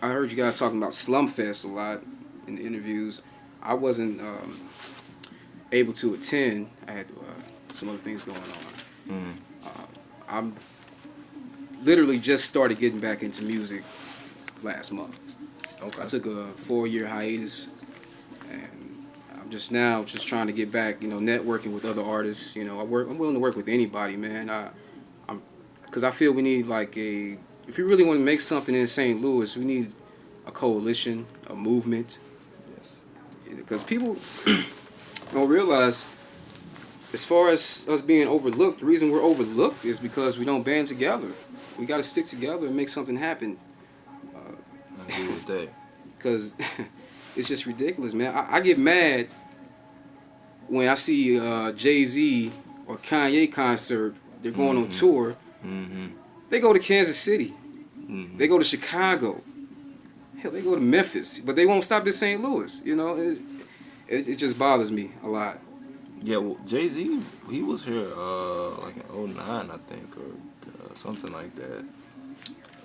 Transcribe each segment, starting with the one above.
I heard you guys talking about Slumfest a lot in the interviews. I wasn't able to attend. I had some other things going on. Mm. I'm literally just started getting back into music last month. Okay. I took a 4-year hiatus, and I'm just now just trying to get back. Networking with other artists. I'm willing to work with anybody, man. I'm because I feel we need like a. If we really want to make something in St. Louis, we need a coalition, a movement, because people don't realize. As far as us being overlooked, the reason we're overlooked is because we don't band together. We got to stick together and make something happen. I agree with that. Because it's just ridiculous, man. I get mad when I see Jay-Z or Kanye concert. They're going on tour. Mm-hmm. They go to Kansas City. Mm-hmm. They go to Chicago. Hell, they go to Memphis. But they won't stop in St. Louis. It just bothers me a lot. Yeah, well, Jay-Z, he was here like in '09, I think, or something like that.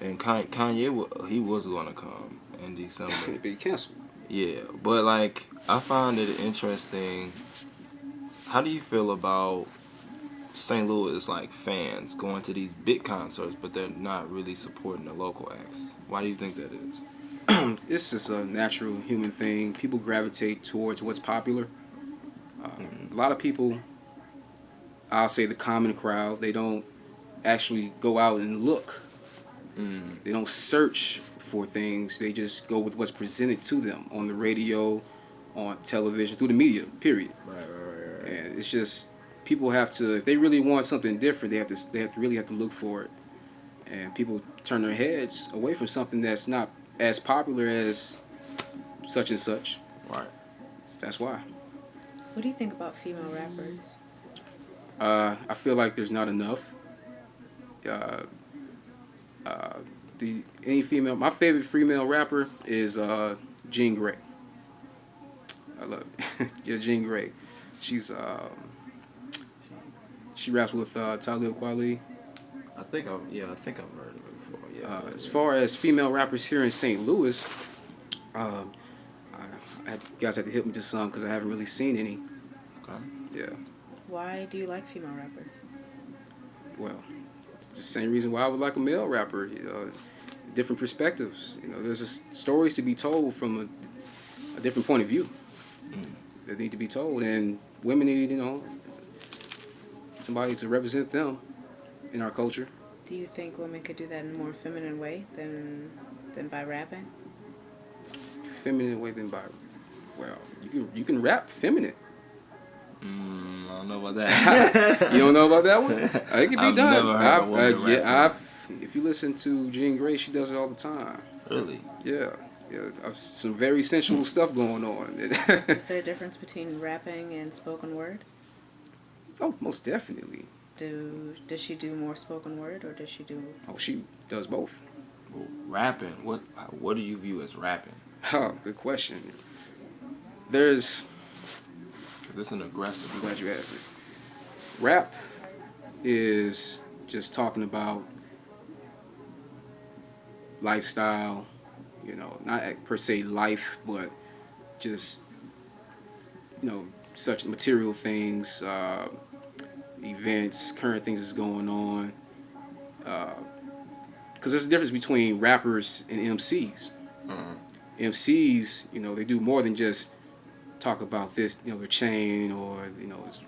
And Kanye, he was going to come in December. It be canceled. Yeah, but like, I found it interesting. How do you feel about St. Louis, like, fans going to these big concerts, but they're not really supporting the local acts? Why do you think that is? It's just a natural human thing. People gravitate towards what's popular. A lot of people, I'll say the common crowd, they don't actually go out and look. Mm. They don't search for things. They just go with what's presented to them on the radio, on television, through the media, period. Right. And it's just, people have to, if they really want something different, they really have to look for it. And people turn their heads away from something that's not as popular as such and such. Right. That's why. What do you think about female rappers? I feel like there's not enough. Any female? My favorite female rapper is Jean Grey. I love it. Yeah, Jean Grey. She raps with Talib Kweli. I think I've heard of it before. Yeah. As far as female rappers here in St. Louis, you guys had to hit me to some because I haven't really seen any. Okay. Yeah. Why do you like female rappers? Well, it's the same reason why I would like a male rapper. Different perspectives. There's just stories to be told from a different point of view that need to be told, and women need, somebody to represent them in our culture. Do you think women could do that in a more feminine way than by rapping? Feminine way than by, well, you can rap feminine. I don't know about that. You don't know about that one? It can be I've done. never heard a woman rap. If you listen to Jean Grey, she does it all the time. Really? Yeah. Some very sensual stuff going on. Is there a difference between rapping and spoken word? Oh, most definitely. Does she do more spoken word, or does she do? Oh, she does both. Well, rapping. What do you view as rapping? Oh, good question. There's. This is an aggressive. I'm glad you asked this. Rap is just talking about lifestyle, not per se life, but just, such material things, events, current things that's going on. Because there's a difference between rappers and MCs. MCs, they do more than just talk about this, their chain or,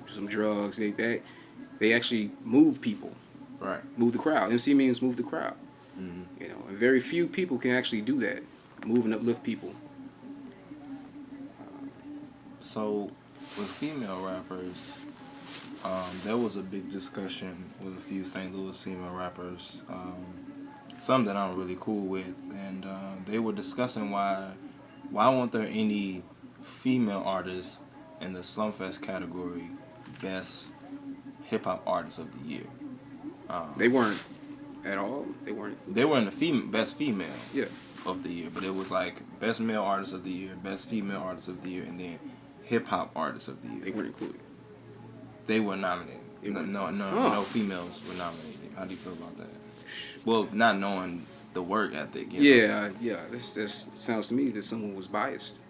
some drugs. They actually move people. Right. Move the crowd. MC means move the crowd. Mm-hmm. And very few people can actually do that, move and uplift people. So, with female rappers, there was a big discussion with a few St. Louis female rappers, some that I'm really cool with, and they were discussing why weren't there any female artists in the Slumfest category, best hip hop artists of the year. They weren't at all. They were in the best female. Yeah. Of the year, but it was like best male artist of the year, best female artist of the year, and then hip hop artist of the year. They weren't included. They were nominated. No females were nominated. How do you feel about that? Well, not knowing the work ethic. You know? Yeah. That sounds to me that someone was biased.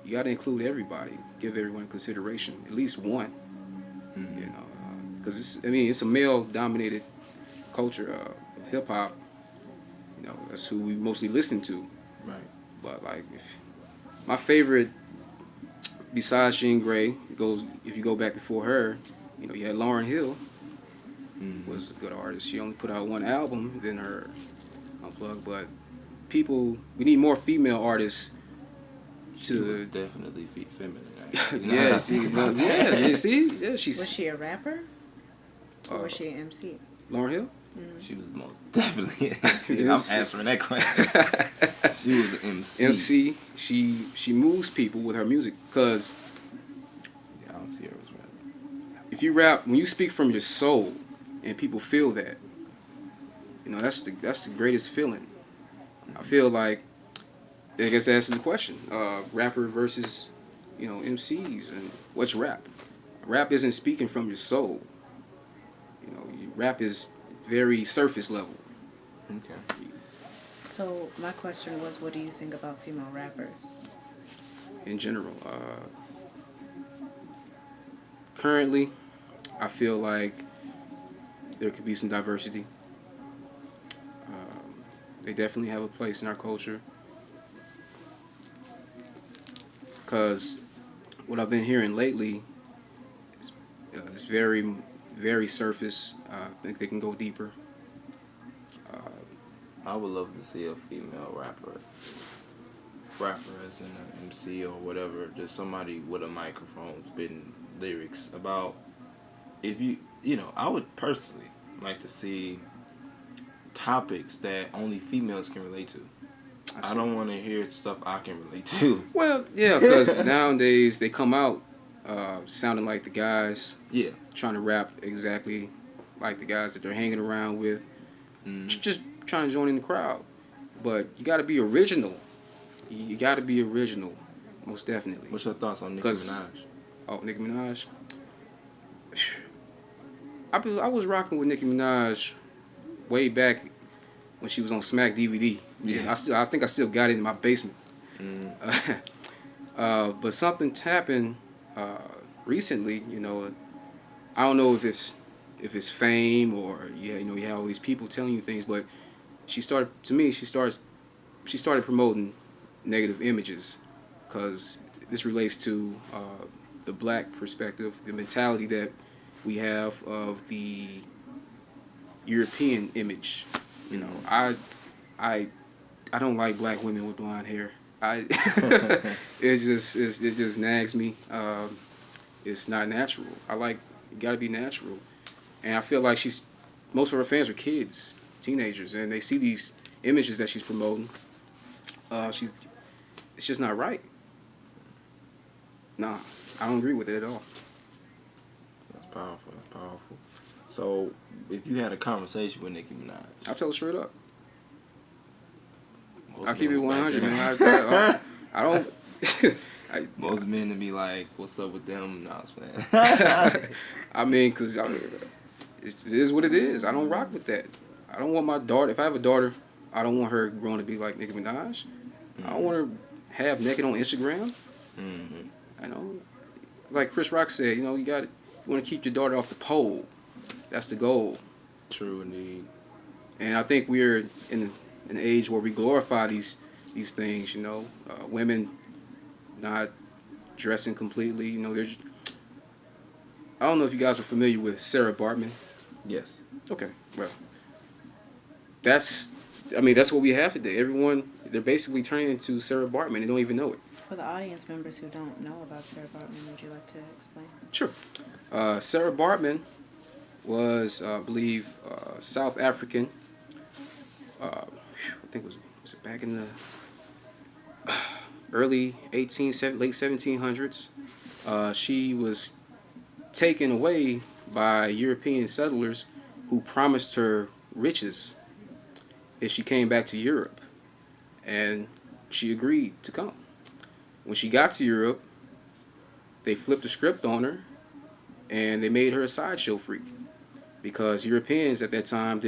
You got to include everybody, give everyone consideration, at least one. Mm-hmm. You know, because it's a male-dominated culture of hip hop. You know, that's who we mostly listen to. Right. But like, my favorite besides Jean Grey if you go back before her, you know, you had Lauryn Hill. Mm-hmm. Was a good artist. She only put out one album, then her Unplugged. But we need more female artists. She was definitely feminine. Yeah, she's. Was she a rapper? Or was she an MC? Lauryn Hill? She was most definitely an MC. I'm answering that question. She was an MC. MC. She moves people with her music because I don't see her as rapping. if you rap, when you speak from your soul, and people feel that, you know, that's the greatest feeling. I feel like, I guess that answers the question. Rapper versus, you know, MCs, and what's rap? Rap isn't speaking from your soul. You know, rap is very surface level. Okay. So my question was, what do you think about female rappers? In general, currently, I feel like there could be some diversity. They definitely have a place in our culture. Because what I've been hearing lately is very, very surface. I think they can go deeper. I would love to see a female rapper as in an MC or whatever, just somebody with a microphone spitting lyrics about, I would personally like to see topics that only females can relate to. I don't want to hear stuff I can relate to. Well, yeah, because nowadays they come out sounding like the guys. Yeah. Trying to rap exactly like the guys that they're hanging around with. Just trying to join in the crowd. But you got to be original. You got to be original, most definitely. What's your thoughts on Nicki Minaj? Oh, Nicki Minaj. I was rocking with Nicki Minaj way back when she was on Smack DVD. Yeah. I think I still got it in my basement. But something's happened recently. You know, I don't know if it's fame or you have all these people telling you things, but she started promoting negative images, because this relates to the black perspective, the mentality that we have of the European image. You know, I don't like black women with blonde hair. It just nags me. It's not natural. You gotta be natural. And I feel like most of her fans are kids, teenagers, and they see these images that she's promoting. It's just not right. Nah, I don't agree with it at all. That's powerful. So, if you had a conversation with Nicki Minaj, I'll tell her straight up. I'll keep it 100, man. I don't. Most men to be like, "What's up with them?" No, I was playing. I mean, because it is what it is. I don't rock with that. I don't want my daughter. If I have a daughter, I don't want her growing to be like Nicki Minaj. I don't want her half naked on Instagram. I know, like Chris Rock said, you know, you want to keep your daughter off the pole. That's the goal. True indeed. And I think we're in an age where we glorify these things. You know, women not dressing completely. You know, I don't know if you guys are familiar with Sarah Bartman. Yes. Okay. Well, that's what we have today. They're basically turning into Sarah Bartman. They don't even know it. For the audience members who don't know about Sarah Bartman, would you like to explain? Sure. Sarah Bartman was, I believe, South African. I think was it back in the early late 1700s. She was taken away by European settlers who promised her riches if she came back to Europe, and she agreed to come. When she got to Europe, they flipped the script on her, and they made her a sideshow freak. because Europeans at that time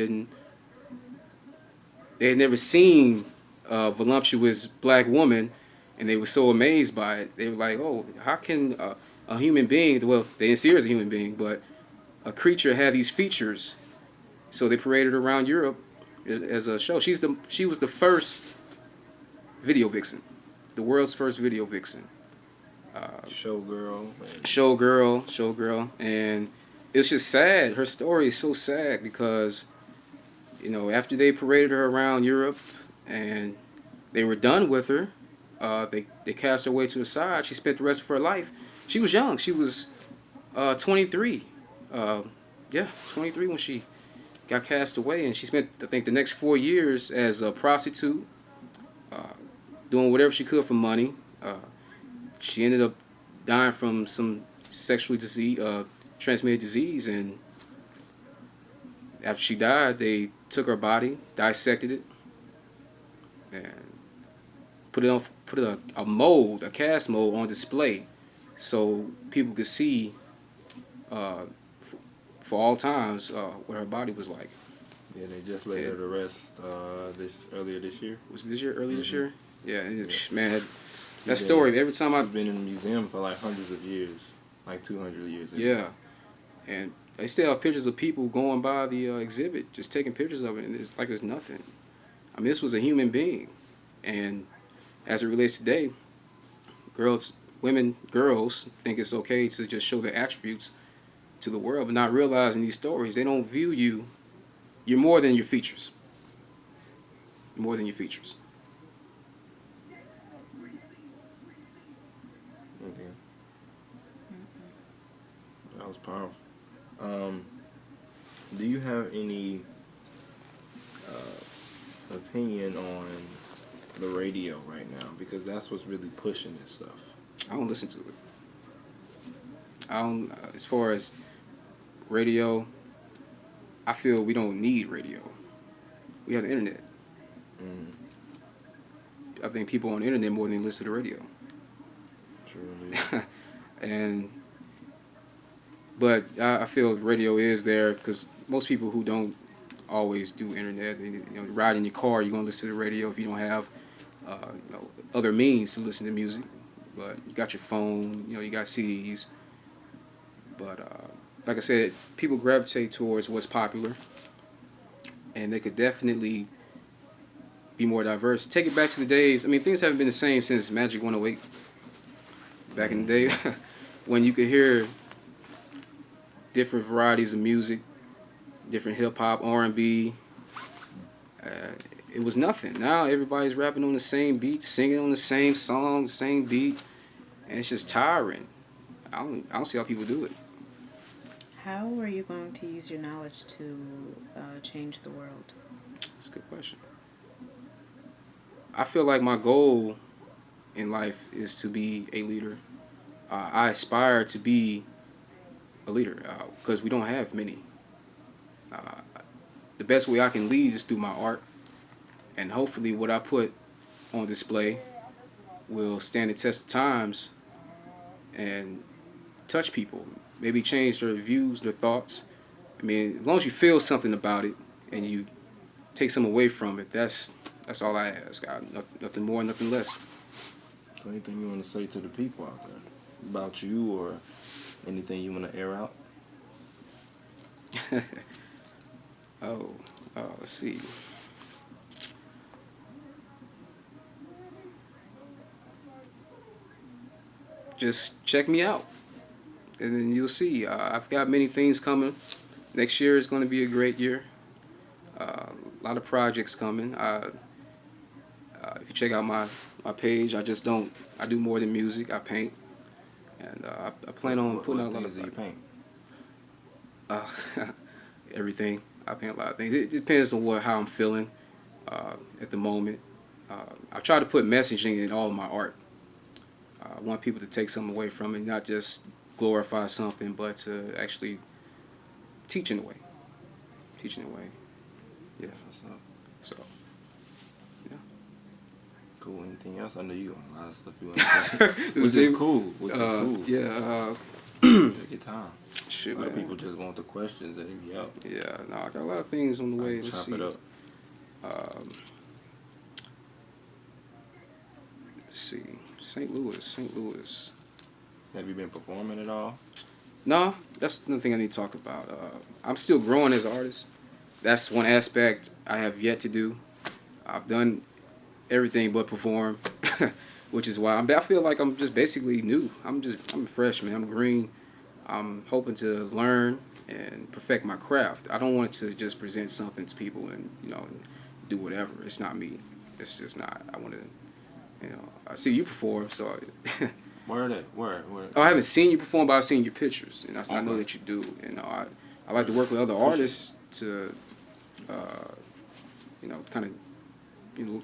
they had never seen a voluptuous black woman, and they were so amazed by it. They were like, "Oh, how can a human being? Well, they didn't see her as a human being, but a creature have these features." So they paraded her around Europe as a show. She was the first video vixen, the world's first video vixen. Showgirl. Showgirl, and it's just sad. Her story is so sad because, after they paraded her around Europe and they were done with her, they cast her away to the side. She spent the rest of her life. She was young. She was 23. 23 when she got cast away, and she spent, I think, the next 4 years as a prostitute, doing whatever she could for money. She ended up dying from some sexually transmitted disease, and after she died, they took her body, dissected it, and put a cast mold on display, so people could see for all times what her body was like. Yeah, they just laid her to rest earlier this year. Was it this year? Early this year? Yeah, and Yeah. Man, that story. Every time I've been in the museum for like hundreds of years, like 200 years. Yeah, and they still have pictures of people going by the exhibit, just taking pictures of it, and it's like it's nothing. I mean, this was a human being, and as it relates today, girls think it's okay to just show their attributes to the world, but not realizing these stories, they don't view you. You're more than your features. You're more than your features. Okay. That was powerful. Do you have any opinion on the radio right now? Because that's what's really pushing this stuff. I don't listen to it. I don't. As far as radio, I feel we don't need radio. We have the internet. I think people on the internet more than listen to the radio. Truly. But I feel radio is there because most people who don't always do internet, ride in your car, you're gonna listen to the radio if you don't have other means to listen to music. But you got your phone, you got CDs. But like I said, people gravitate towards what's popular, and they could definitely be more diverse. Take it back to the days. I mean, things haven't been the same since Magic 108. Back in the day, when you could hear different varieties of music, different hip hop, R&B. It was nothing. Now everybody's rapping on the same beat, singing on the same song, same beat, and it's just tiring. I don't see how people do it. How are you going to use your knowledge to change the world? That's a good question. I feel like my goal in life is to be a leader. I aspire to be a leader because we don't have many. The best way I can lead is through my art, and hopefully what I put on display will stand the test of times and touch people, maybe change their views, their thoughts. I mean, as long as you feel something about it and you take something away from it, that's all I ask. Nothing more, nothing less. So anything you want to say to the people out there about you, or anything you want to air out? Let's see. Just check me out, and then you'll see. I've got many things coming. Next year is going to be a great year. A lot of projects coming. If you check out my page, I do more than music. I paint, and I plan on putting out a lot of. What things do you paint? Everything. I paint a lot of things. It depends on how I'm feeling at the moment. I try to put messaging in all of my art. I want people to take something away from it, not just glorify something, but to actually teach in a way. Yeah. What's up? So, yeah. Cool. Anything else? I know you got a lot of stuff you want to say. Which is cool. Yeah. Take your time. Shit, A lot of man. people just want the questions and yep. Yeah, no, I got a lot of things on the way. Let's Chop see. it up. Let's see. St. Louis. Have you been performing at all? No, that's another thing I need to talk about. I'm still growing as an artist. That's one aspect I have yet to do. I've done everything but perform, which is why I feel like I'm just basically new. I'm a freshman. I'm green. I'm hoping to learn and perfect my craft. I don't want to just present something to people and do whatever. It's not me. It's just not. I want to, I see you perform, so. Where that? Where? Oh, I haven't seen you perform, but I've seen your pictures, and I know Okay. that you do. I like to work with other artists to, kind of,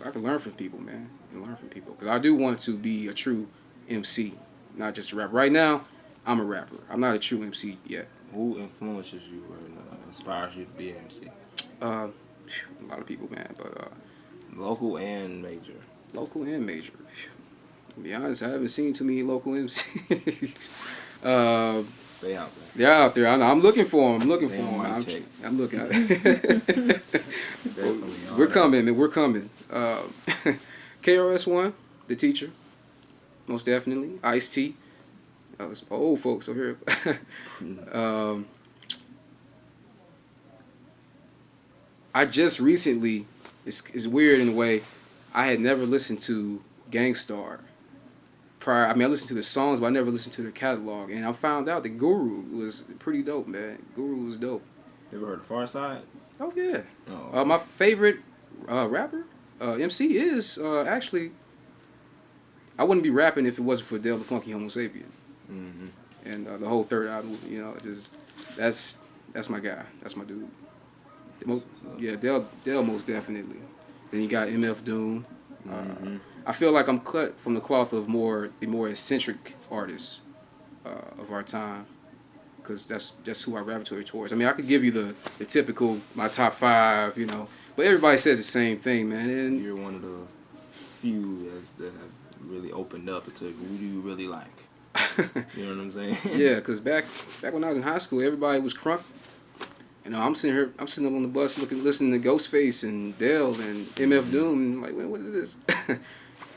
I can learn from people, man. Learn from people, because I do want to be a true MC, not just a rapper. Right now, I'm a rapper. I'm not a true MC yet. Who influences you or inspires you to be an MC? A lot of people, man, but Local and major. local and major. To be honest, I haven't seen too many local MCs. Stay out there. They're out there. I'm looking for them. I'm looking They for on them. mic check. I'm looking at Definitely on We're that. coming, man. We're coming. KRS-One, the teacher, most definitely. Ice-T. Some old folks over here. I just recently, it's weird in a way, I had never listened to Gangstar prior. I mean, I listened to the songs, but I never listened to the catalog. And I found out that Guru was pretty dope, man. Guru was dope. You ever heard of Far Side? Oh, yeah. Oh. My favorite rapper, MC, is actually, I wouldn't be rapping if it wasn't for Dale the Funky Homo Sapien. Mm-hmm. And the whole third album, that's my guy. That's my dude. Dale most definitely. Then you got MF Doom. Mm-hmm. I feel like I'm cut from the cloth of the more eccentric artists of our time, because that's who I gravitate towards. I mean, I could give you the typical my top 5, but everybody says the same thing, man. And You're one of the few that have really opened up to who do you really like. You know what I'm saying? yeah, because back when I was in high school, everybody was crunk. I'm sitting up on the bus listening to Ghostface and Dale and MF Doom, and like, man, what is this?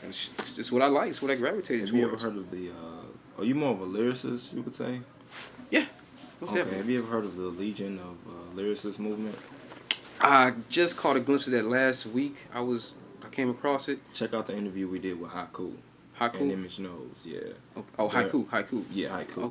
It's just what I like. It's what I gravitated Have you ever towards. heard of the? Are you more of a lyricist? You could say. Yeah, most Okay. definitely. Have you ever heard of the Legion of Lyricists movement? I just caught a glimpse of that last week. I came across it. Check out the interview we did with Haiku. Haiku? And Image Knows. Yeah. Oh, Haiku. Yeah, Haiku.